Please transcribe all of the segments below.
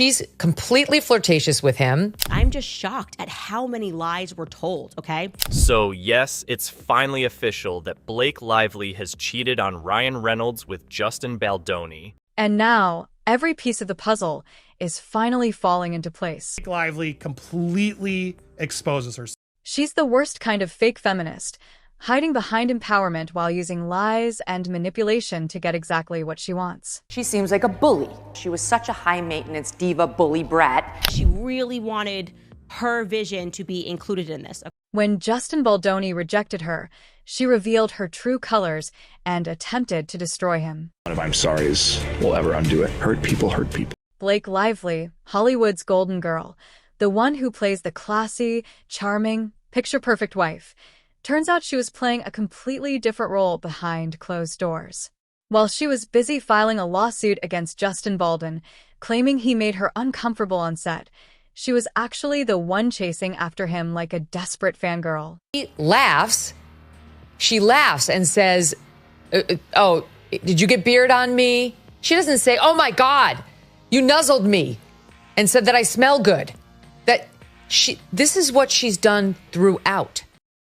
She's completely flirtatious with him. I'm just shocked at how many lies were told, okay? So yes, it's finally official that Blake Lively has cheated on Ryan Reynolds with Justin Baldoni. And now, every piece of the puzzle is finally falling into place. Blake Lively completely exposes herself. She's the worst kind of fake feminist, hiding behind empowerment while using lies and manipulation to get exactly what she wants. She seems like a bully. She was such a high-maintenance diva bully brat. She really wanted her vision to be included in this. When Justin Baldoni rejected her, she revealed her true colors and attempted to destroy him. None of I'm sorry's will ever undo it. Hurt people hurt people. Blake Lively, Hollywood's golden girl, the one who plays the classy, charming, picture-perfect wife, turns out she was playing a completely different role behind closed doors. While she was busy filing a lawsuit against Justin Baldoni, claiming he made her uncomfortable on set, she was actually the one chasing after him like a desperate fangirl. She laughs and says, oh, did you get beard on me? She doesn't say, oh my God, you nuzzled me and said that I smell good. This is what she's done throughout.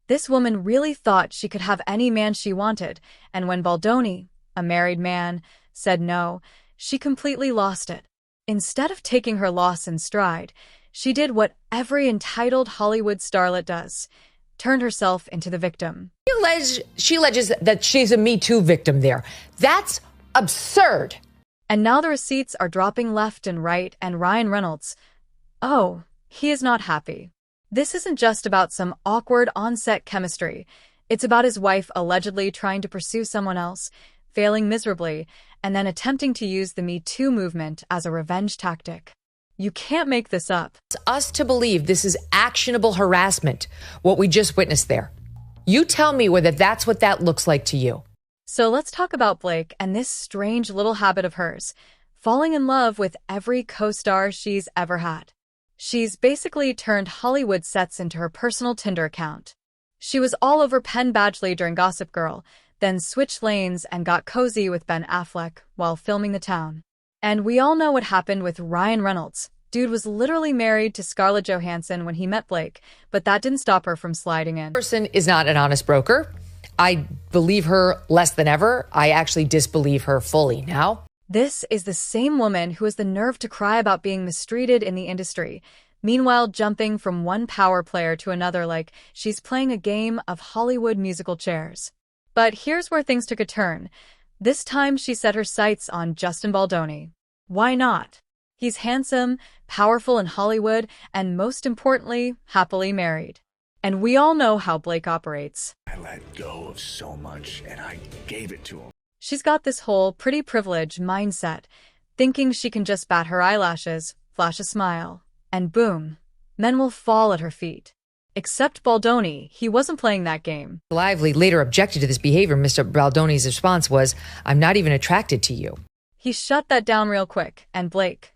This woman really thought she could have any man she wanted, and when Baldoni, a married man, said no, she completely lost it. Instead of taking her loss in stride, she did what every entitled Hollywood starlet does, turned herself into the victim. She alleges that she's a Me Too victim there. That's absurd. And now the receipts are dropping left and right, and Ryan Reynolds, oh, he is not happy. This isn't just about some awkward on-set chemistry. It's about his wife allegedly trying to pursue someone else, failing miserably, and then attempting to use the Me Too movement as a revenge tactic. You can't make this up. It's us to believe this is actionable harassment, what we just witnessed there. You tell me whether that's what that looks like to you. So let's talk about Blake and this strange little habit of hers, falling in love with every co-star she's ever had. She's basically turned Hollywood sets into her personal Tinder account. She was all over Penn Badgley during Gossip Girl, then switched lanes and got cozy with Ben Affleck while filming The Town. And we all know what happened with Ryan Reynolds. Dude was literally married to Scarlett Johansson when he met Blake, but that didn't stop her from sliding in. Person is not an honest broker. I believe her less than ever. I actually disbelieve her fully now. This is the same woman who has the nerve to cry about being mistreated in the industry, meanwhile jumping from one power player to another like she's playing a game of Hollywood musical chairs. But here's where things took a turn. This time she set her sights on Justin Baldoni. Why not? He's handsome, powerful in Hollywood, and most importantly, happily married. And we all know how Blake operates. I let go of so much and I gave it to him. She's got this whole pretty privilege mindset, thinking she can just bat her eyelashes, flash a smile, and boom, men will fall at her feet. Except Baldoni, he wasn't playing that game. Lively later objected to this behavior. Mr. Baldoni's response was, I'm not even attracted to you. He shut that down real quick, and Blake,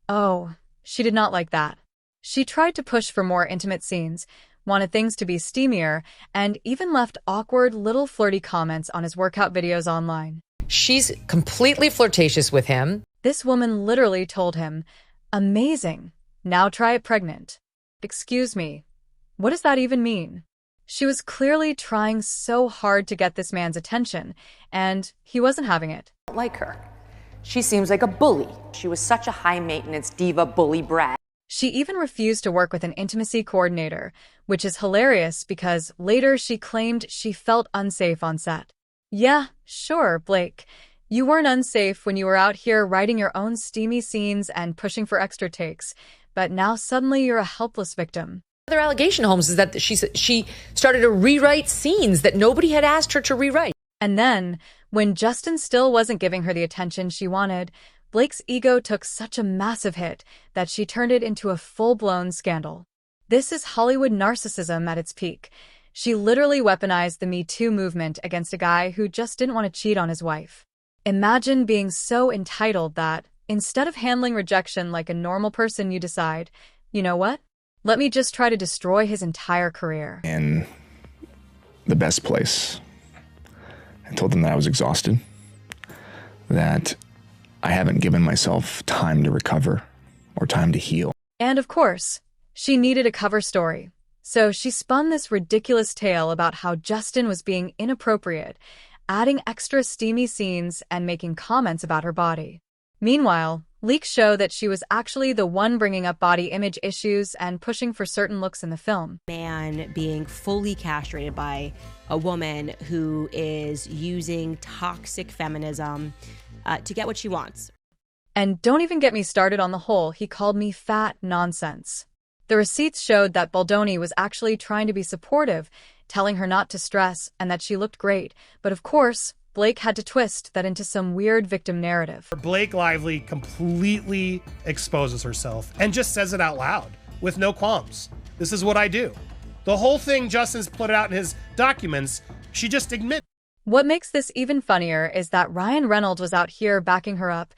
oh, she did not like that. She tried to push for more intimate scenes, wanted things to be steamier, and even left awkward little flirty comments on his workout videos online. She's completely flirtatious with him. This woman literally told him, amazing, now try it pregnant. Excuse me, what does that even mean? She was clearly trying so hard to get this man's attention, and he wasn't having it. I don't like her. She seems like a bully. She was such a high-maintenance diva bully brat. She even refused to work with an intimacy coordinator, which is hilarious because later she claimed she felt unsafe on set. Yeah, sure, Blake. You weren't unsafe when you were out here writing your own steamy scenes and pushing for extra takes, but now suddenly you're a helpless victim. Another allegation, Holmes, is that she started to rewrite scenes that nobody had asked her to rewrite. And then, when Justin still wasn't giving her the attention she wanted, Blake's ego took such a massive hit that she turned it into a full-blown scandal. This is Hollywood narcissism at its peak. She literally weaponized the Me Too movement against a guy who just didn't want to cheat on his wife. Imagine being so entitled that, instead of handling rejection like a normal person, you decide, you know what? Let me just try to destroy his entire career. In the best place. I told them that I was exhausted, that I haven't given myself time to recover, or time to heal. And of course, she needed a cover story. So she spun this ridiculous tale about how Justin was being inappropriate, adding extra steamy scenes and making comments about her body. Meanwhile, leaks show that she was actually the one bringing up body image issues and pushing for certain looks in the film. Man being fully castrated by a woman who is using toxic feminism to get what she wants. And don't even get me started on the whole "he called me fat" nonsense. The receipts showed that Baldoni was actually trying to be supportive, telling her not to stress and that she looked great. But of course, Blake had to twist that into some weird victim narrative. Blake Lively completely exposes herself and just says it out loud with no qualms. This is what I do. The whole thing Justin's put out in his documents, she just admits. What makes this even funnier is that Ryan Reynolds was out here backing her up,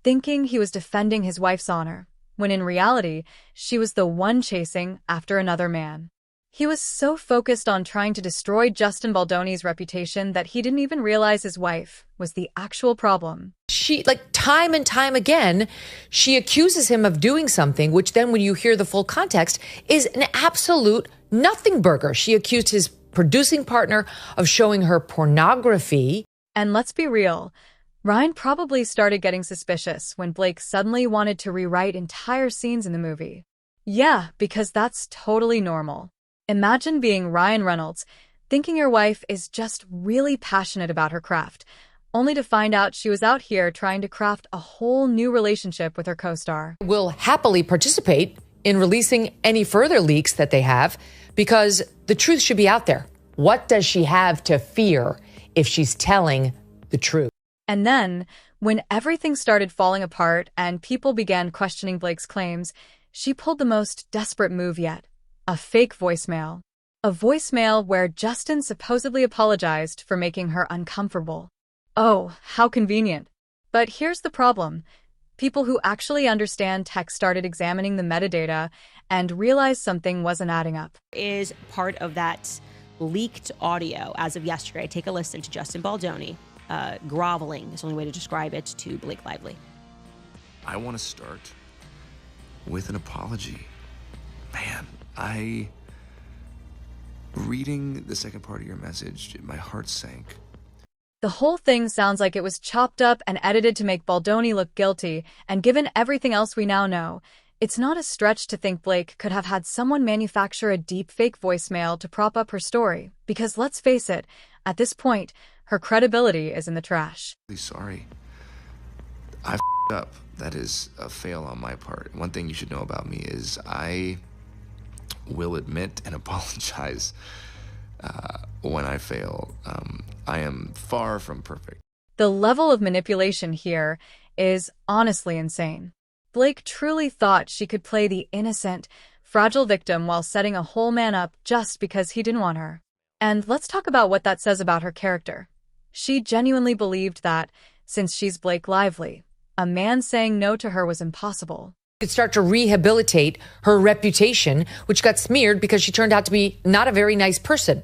thinking he was defending his wife's honor, when in reality, she was the one chasing after another man. He was so focused on trying to destroy Justin Baldoni's reputation that he didn't even realize his wife was the actual problem. She, like, time and time again, she accuses him of doing something, which then when you hear the full context is an absolute nothing burger. She accused his producing partner of showing her pornography. And let's be real, Ryan probably started getting suspicious when Blake suddenly wanted to rewrite entire scenes in the movie. Yeah, because that's totally normal. Imagine being Ryan Reynolds, thinking your wife is just really passionate about her craft, only to find out she was out here trying to craft a whole new relationship with her co-star. Will happily participate in releasing any further leaks that they have because the truth should be out there. What does she have to fear if she's telling the truth? And then, when everything started falling apart and people began questioning Blake's claims, she pulled the most desperate move yet. A fake voicemail. A voicemail where Justin supposedly apologized for making her uncomfortable. Oh, how convenient. But here's the problem. People who actually understand tech started examining the metadata and realized something wasn't adding up. Is part of that leaked audio as of yesterday. Take a listen to Justin Baldoni groveling, is the only way to describe it, to Blake Lively. I want to start with an apology. Man, reading the second part of your message, my heart sank. The whole thing sounds like it was chopped up and edited to make Baldoni look guilty, and given everything else we now know, it's not a stretch to think Blake could have had someone manufacture a deep-fake voicemail to prop up her story, because let's face it, at this point, her credibility is in the trash. Sorry. I f***ed up. That is a fail on my part. One thing you should know about me is I will admit and apologize when I fail. I am far from perfect. The level of manipulation here is honestly insane. Blake truly thought she could play the innocent, fragile victim while setting a whole man up just because he didn't want her. And let's talk about what that says about her character. She genuinely believed that, since she's Blake Lively, a man saying no to her was impossible. Could start to rehabilitate her reputation, which got smeared because she turned out to be not a very nice person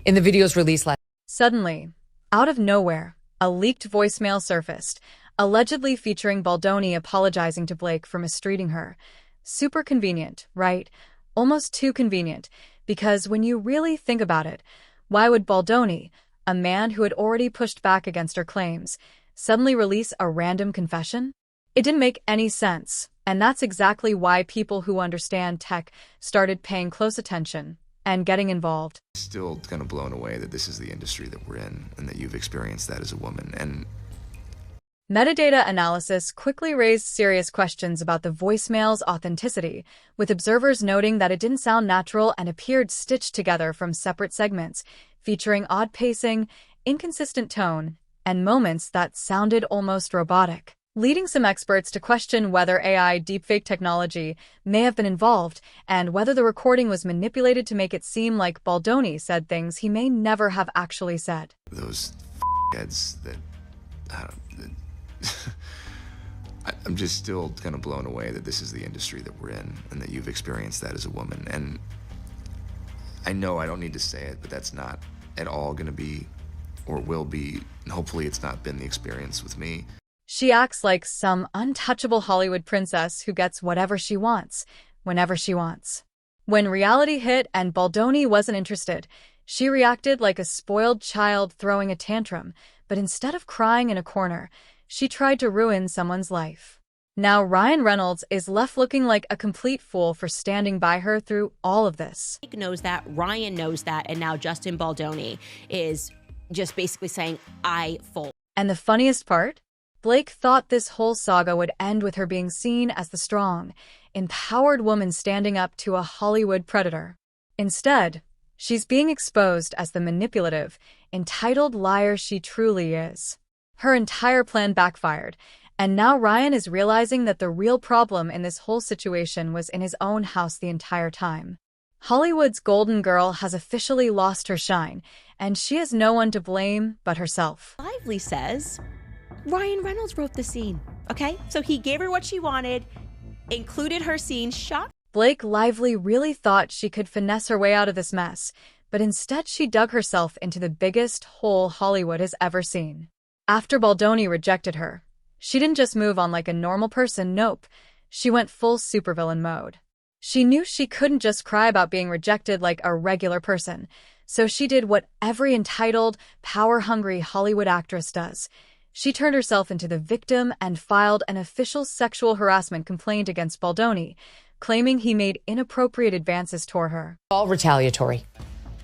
in the videos released last. Suddenly, out of nowhere, a leaked voicemail surfaced, allegedly featuring Baldoni apologizing to Blake for mistreating her. Super convenient, right? Almost too convenient, because when you really think about it, why would Baldoni, a man who had already pushed back against her claims, suddenly release a random confession? It didn't make any sense, and that's exactly why people who understand tech started paying close attention and getting involved. Still kind of blown away that this is the industry that we're in and that you've experienced that as a woman. And metadata analysis quickly raised serious questions about the voicemail's authenticity, with observers noting that it didn't sound natural and appeared stitched together from separate segments, featuring odd pacing, inconsistent tone, and moments that sounded almost robotic, leading some experts to question whether AI deepfake technology may have been involved and whether the recording was manipulated to make it seem like Baldoni said things he may never have actually said. Those heads that I'm just still kind of blown away that this is the industry that we're in and that you've experienced that as a woman. And I know I don't need to say it, but that's not at all going to be or will be, and hopefully it's not been the experience with me. She acts like some untouchable Hollywood princess who gets whatever she wants, whenever she wants. When reality hit and Baldoni wasn't interested, she reacted like a spoiled child throwing a tantrum, but instead of crying in a corner, she tried to ruin someone's life. Now Ryan Reynolds is left looking like a complete fool for standing by her through all of this. Blake knows that, Ryan knows that, and now Justin Baldoni is just basically saying, I fold. And the funniest part? Blake thought this whole saga would end with her being seen as the strong, empowered woman standing up to a Hollywood predator. Instead, she's being exposed as the manipulative, entitled liar she truly is. Her entire plan backfired, and now Ryan is realizing that the real problem in this whole situation was in his own house the entire time. Hollywood's golden girl has officially lost her shine, and she has no one to blame but herself. Lively says Ryan Reynolds wrote the scene, okay? So he gave her what she wanted, included her scene, shot. Blake Lively really thought she could finesse her way out of this mess, but instead she dug herself into the biggest hole Hollywood has ever seen. After Baldoni rejected her, she didn't just move on like a normal person, nope. She went full supervillain mode. She knew she couldn't just cry about being rejected like a regular person, so she did what every entitled, power-hungry Hollywood actress does. She turned herself into the victim and filed an official sexual harassment complaint against Baldoni, claiming he made inappropriate advances toward her. All retaliatory.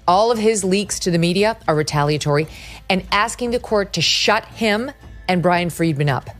All of his leaks to the media are retaliatory, and asking the court to shut him and Brian Friedman up,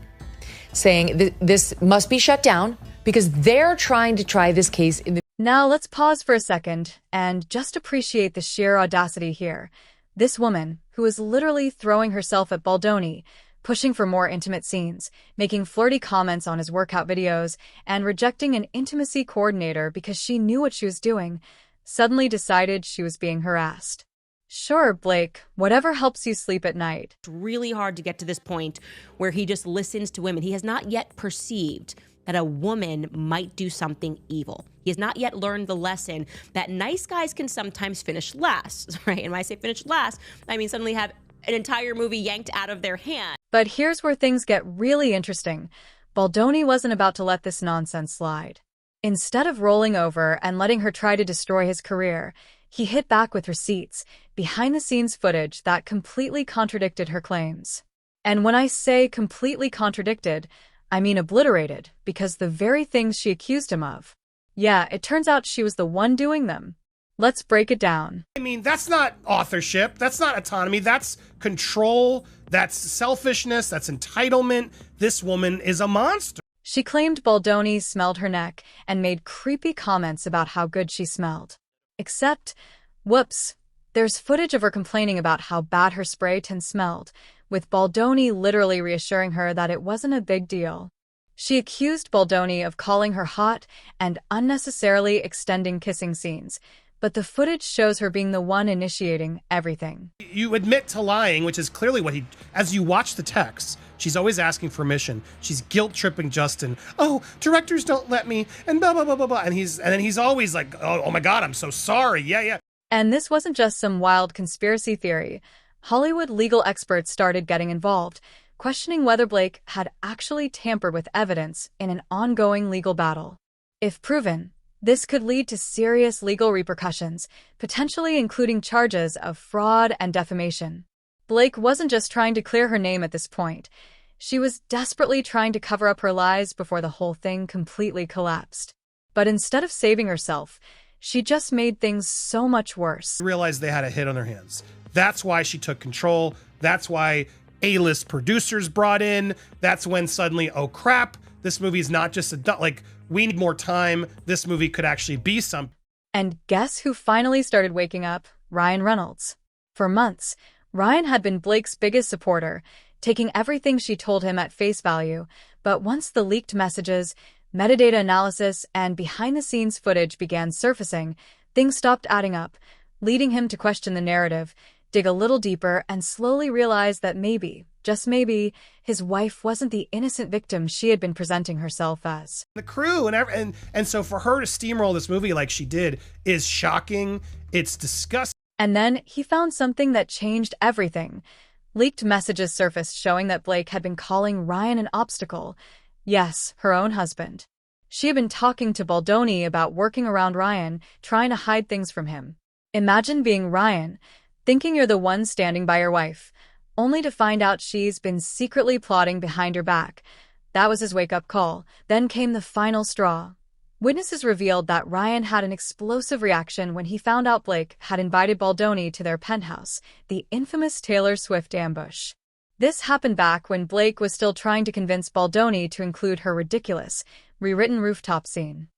saying this must be shut down because they're trying to try this case in the... Now let's pause for a second and just appreciate the sheer audacity here. This woman, who is literally throwing herself at Baldoni, pushing for more intimate scenes, making flirty comments on his workout videos, and rejecting an intimacy coordinator because she knew what she was doing, suddenly decided she was being harassed. Sure, Blake, whatever helps you sleep at night. It's really hard to get to this point where he just listens to women. He has not yet perceived that a woman might do something evil. He has not yet learned the lesson that nice guys can sometimes finish last, right? And when I say finish last, I mean suddenly have an entire movie yanked out of their hand. But here's where things get really interesting. Baldoni wasn't about to let this nonsense slide. Instead of rolling over and letting her try to destroy his career, he hit back with receipts, behind-the-scenes footage that completely contradicted her claims. And when I say completely contradicted, I mean obliterated, because the very things she accused him of. Yeah, it turns out she was the one doing them. Let's break it down. I mean, that's not authorship. That's not autonomy. That's control. That's selfishness. That's entitlement. This woman is a monster. She claimed Baldoni smelled her neck and made creepy comments about how good she smelled. Except, whoops, there's footage of her complaining about how bad her spray tin smelled, with Baldoni literally reassuring her that it wasn't a big deal. She accused Baldoni of calling her hot and unnecessarily extending kissing scenes, but the footage shows her being the one initiating everything. You admit to lying, which is clearly what as you watch the text, she's always asking for permission. She's guilt-tripping Justin. Oh, directors don't let me, and blah, blah, blah, blah, blah. And then he's always like, oh my God, I'm so sorry. Yeah. And this wasn't just some wild conspiracy theory. Hollywood legal experts started getting involved, questioning whether Blake had actually tampered with evidence in an ongoing legal battle. If proven, this could lead to serious legal repercussions, potentially including charges of fraud and defamation. Blake wasn't just trying to clear her name at this point. She was desperately trying to cover up her lies before the whole thing completely collapsed. But instead of saving herself, she just made things so much worse. Realized they had a hit on their hands. That's why she took control. That's why A-list producers brought in. That's when suddenly, oh crap, this movie's not just we need more time. This movie could actually be something. And guess who finally started waking up? Ryan Reynolds. For months, Ryan had been Blake's biggest supporter, taking everything she told him at face value. But once the leaked messages, metadata analysis, and behind-the-scenes footage began surfacing, things stopped adding up, leading him to question the narrative, dig a little deeper, and slowly realize that maybe, just maybe, his wife wasn't the innocent victim she had been presenting herself as. The crew and so for her to steamroll this movie like she did is shocking. It's disgusting. And then he found something that changed everything. Leaked messages surfaced showing that Blake had been calling Ryan an obstacle. Yes, her own husband. She had been talking to Baldoni about working around Ryan, trying to hide things from him. Imagine being Ryan, thinking you're the one standing by your wife, only to find out she's been secretly plotting behind your back. That was his wake-up call. Then came the final straw. Witnesses revealed that Ryan had an explosive reaction when he found out Blake had invited Baldoni to their penthouse, the infamous Taylor Swift ambush. This happened back when Blake was still trying to convince Baldoni to include her ridiculous, rewritten rooftop scene.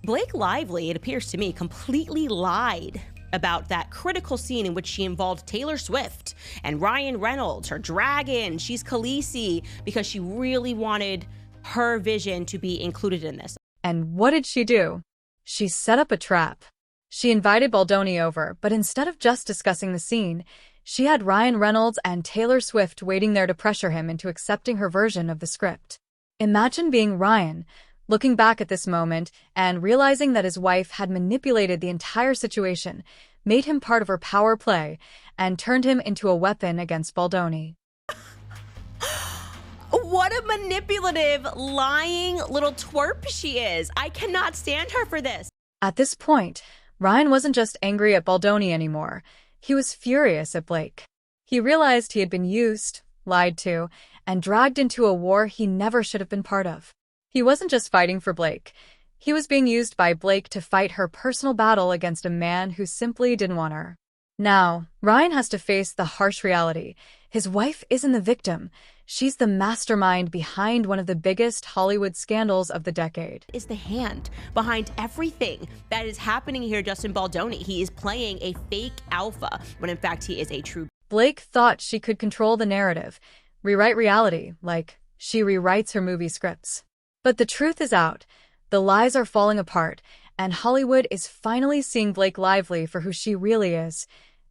Blake Lively, it appears to me, completely lied about that critical scene in which she involved Taylor Swift and Ryan Reynolds, her dragon, she's Khaleesi, because she really wanted her vision to be included in this. And what did she do? She set up a trap. She invited Baldoni over, but instead of just discussing the scene, she had Ryan Reynolds and Taylor Swift waiting there to pressure him into accepting her version of the script. Imagine being Ryan, looking back at this moment and realizing that his wife had manipulated the entire situation, made him part of her power play, and turned him into a weapon against Baldoni. What a manipulative, lying little twerp she is. I cannot stand her for this. At this point, Ryan wasn't just angry at Baldoni anymore. He was furious at Blake. He realized he had been used, lied to, and dragged into a war he never should have been part of. He wasn't just fighting for Blake. He was being used by Blake to fight her personal battle against a man who simply didn't want her. Now, Ryan has to face the harsh reality. His wife isn't the victim. She's the mastermind behind one of the biggest Hollywood scandals of the decade. Is the hand behind everything that is happening here, Justin Baldoni. He is playing a fake alpha when in fact he is a true. Blake thought she could control the narrative, rewrite reality, like she rewrites her movie scripts. But the truth is out. The lies are falling apart, and Hollywood is finally seeing Blake Lively for who she really is.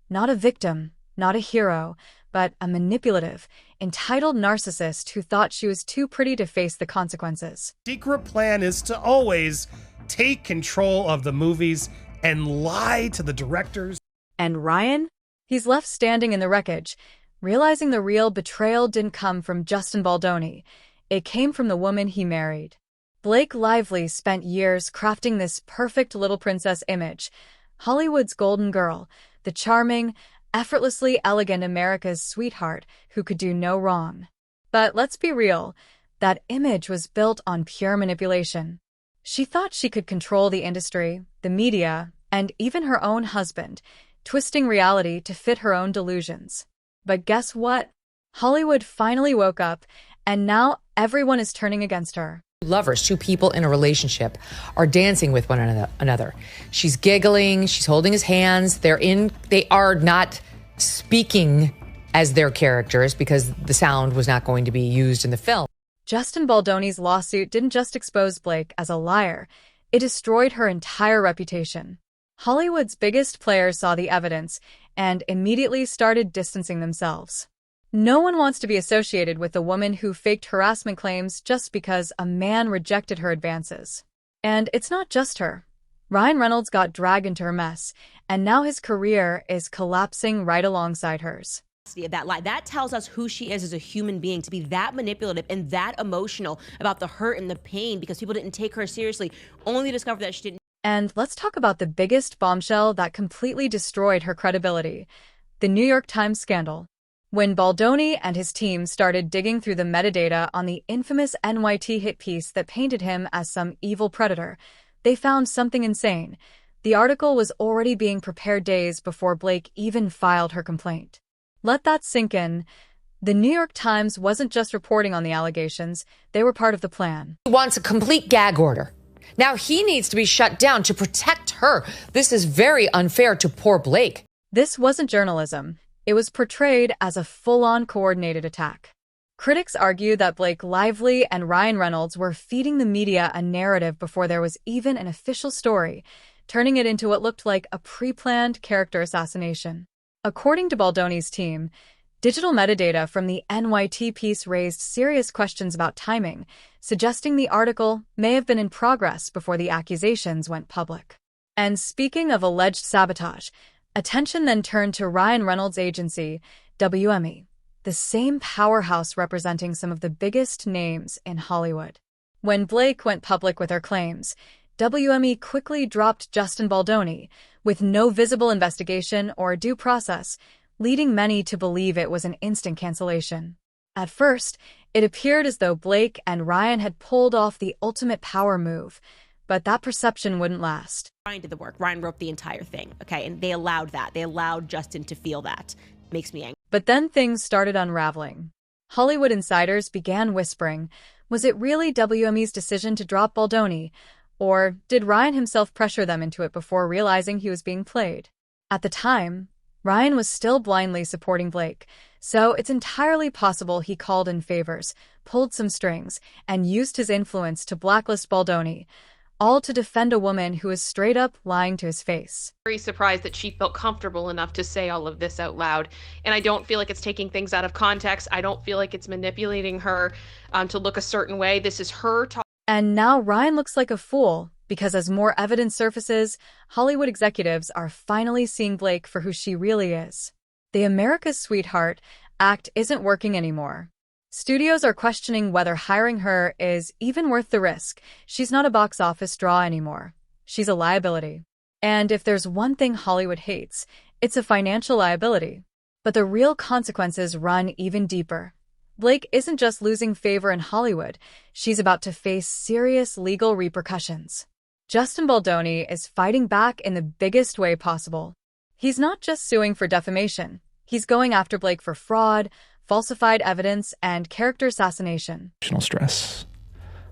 Not a victim, not a hero, but a manipulative, entitled narcissist who thought she was too pretty to face the consequences. Secret plan is to always take control of the movies and lie to the directors. And Ryan? He's left standing in the wreckage, realizing the real betrayal didn't come from Justin Baldoni. It came from the woman he married. Blake Lively spent years crafting this perfect little princess image, Hollywood's golden girl, the charming, effortlessly elegant America's sweetheart who could do no wrong. But let's be real, that image was built on pure manipulation. She thought she could control the industry, the media, and even her own husband, twisting reality to fit her own delusions. But guess what? Hollywood finally woke up, and now everyone is turning against her. Lovers, two people in a relationship, are dancing with one another. She's giggling, she's holding his hands. They are not speaking as their characters because the sound was not going to be used in the film. Justin Baldoni's lawsuit didn't just expose Blake as a liar, it destroyed her entire reputation. Hollywood's biggest players saw the evidence and immediately started distancing themselves. No one wants to be associated with a woman who faked harassment claims just because a man rejected her advances. And it's not just her. Ryan Reynolds got dragged into her mess, and now his career is collapsing right alongside hers. That lie, that tells us who she is as a human being, to be that manipulative and that emotional about the hurt and the pain because people didn't take her seriously, only to discover that she didn't. And let's talk about the biggest bombshell that completely destroyed her credibility, the New York Times scandal. When Baldoni and his team started digging through the metadata on the infamous NYT hit piece that painted him as some evil predator, they found something insane. The article was already being prepared days before Blake even filed her complaint. Let that sink in. The New York Times wasn't just reporting on the allegations, they were part of the plan. He wants a complete gag order. Now he needs to be shut down to protect her. This is very unfair to poor Blake. This wasn't journalism. It was portrayed as a full-on coordinated attack. Critics argue that Blake Lively and Ryan Reynolds were feeding the media a narrative before there was even an official story, turning it into what looked like a pre-planned character assassination. According to Baldoni's team, digital metadata from the NYT piece raised serious questions about timing, suggesting the article may have been in progress before the accusations went public. And speaking of alleged sabotage, attention then turned to Ryan Reynolds' agency, WME. the same powerhouse representing some of the biggest names in Hollywood. When Blake went public with her claims, WME quickly dropped Justin Baldoni with no visible investigation or due process, leading many to believe it was an instant cancellation. At first, it appeared as though Blake and Ryan had pulled off the ultimate power move, but that perception wouldn't last. Ryan did the work. Ryan wrote the entire thing, okay? And they allowed that. They allowed Justin to feel that. Makes me angry. But then things started unraveling. Hollywood insiders began whispering, was it really WME's decision to drop Baldoni, or did Ryan himself pressure them into it before realizing he was being played? At the time, Ryan was still blindly supporting Blake, so it's entirely possible he called in favors, pulled some strings, and used his influence to blacklist Baldoni, all to defend a woman who is straight up lying to his face. Very surprised that she felt comfortable enough to say all of this out loud. And I don't feel like it's taking things out of context. I don't feel like it's manipulating her to look a certain way. This is her talking. And now Ryan looks like a fool, because as more evidence surfaces, Hollywood executives are finally seeing Blake for who she really is. The America's Sweetheart act isn't working anymore. Studios are questioning whether hiring her is even worth the risk. She's not a box office draw anymore. She's a liability. And if there's one thing Hollywood hates, it's a financial liability. But the real consequences run even deeper. Blake isn't just losing favor in Hollywood, she's about to face serious legal repercussions. Justin Baldoni is fighting back in the biggest way possible. He's not just suing for defamation. He's going after Blake for fraud, falsified evidence, and character assassination. Stress.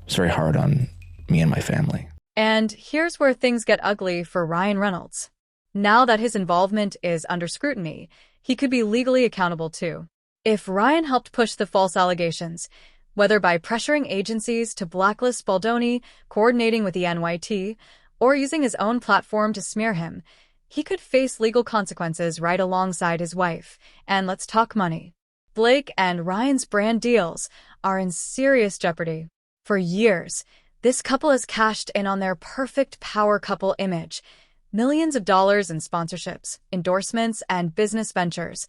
It's very hard on me and my family. And here's where things get ugly for Ryan Reynolds. Now that his involvement is under scrutiny, he could be legally accountable too. If Ryan helped push the false allegations, whether by pressuring agencies to blacklist Baldoni, coordinating with the NYT, or using his own platform to smear him, he could face legal consequences right alongside his wife. And let's talk money. Blake and Ryan's brand deals are in serious jeopardy. For years, this couple has cashed in on their perfect power couple image. Millions of dollars in sponsorships, endorsements, and business ventures,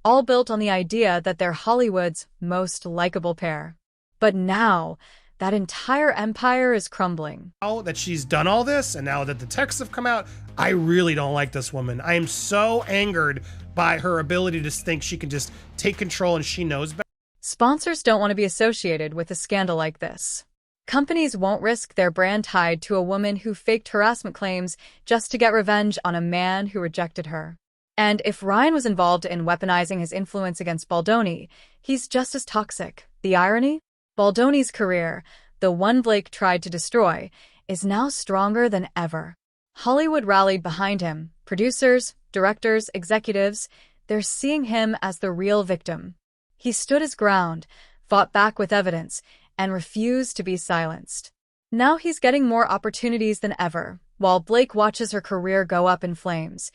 all built on the idea that they're Hollywood's most likable pair. But now, that entire empire is crumbling. Now that she's done all this, and now that the texts have come out, I really don't like this woman. I am so angered by her ability to think she can just take control and she knows better. Sponsors don't want to be associated with a scandal like this. Companies won't risk their brand tied to a woman who faked harassment claims just to get revenge on a man who rejected her. And if Ryan was involved in weaponizing his influence against Baldoni, he's just as toxic. The irony? Baldoni's career, the one Blake tried to destroy, is now stronger than ever. Hollywood rallied behind him. Producers, directors, executives, they're seeing him as the real victim. He stood his ground, fought back with evidence, and refused to be silenced. Now he's getting more opportunities than ever, while Blake watches her career go up in flames.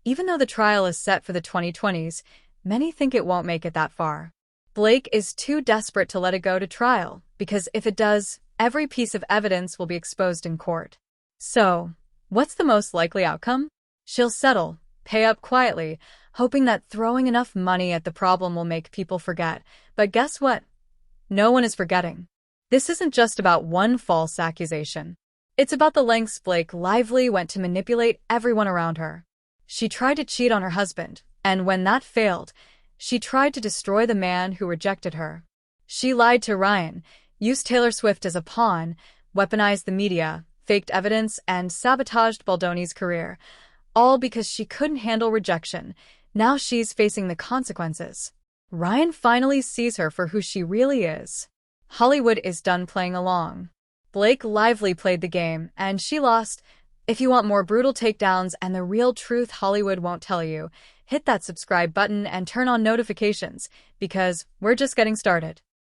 Even though the trial is set for the 2020s, many think it won't make it that far. Blake is too desperate to let it go to trial, because if it does, every piece of evidence will be exposed in court. So, what's the most likely outcome? She'll settle, pay up quietly, hoping that throwing enough money at the problem will make people forget. But guess what? No one is forgetting. This isn't just about one false accusation. It's about the lengths Blake Lively went to manipulate everyone around her. She tried to cheat on her husband, and when that failed, she tried to destroy the man who rejected her. She lied to Ryan, used Taylor Swift as a pawn, weaponized the media, faked evidence, and sabotaged Baldoni's career, all because she couldn't handle rejection. Now she's facing the consequences. Ryan finally sees her for who she really is. Hollywood is done playing along. Blake Lively played the game, and she lost. If you want more brutal takedowns and the real truth Hollywood won't tell you, hit that subscribe button and turn on notifications, because we're just getting started.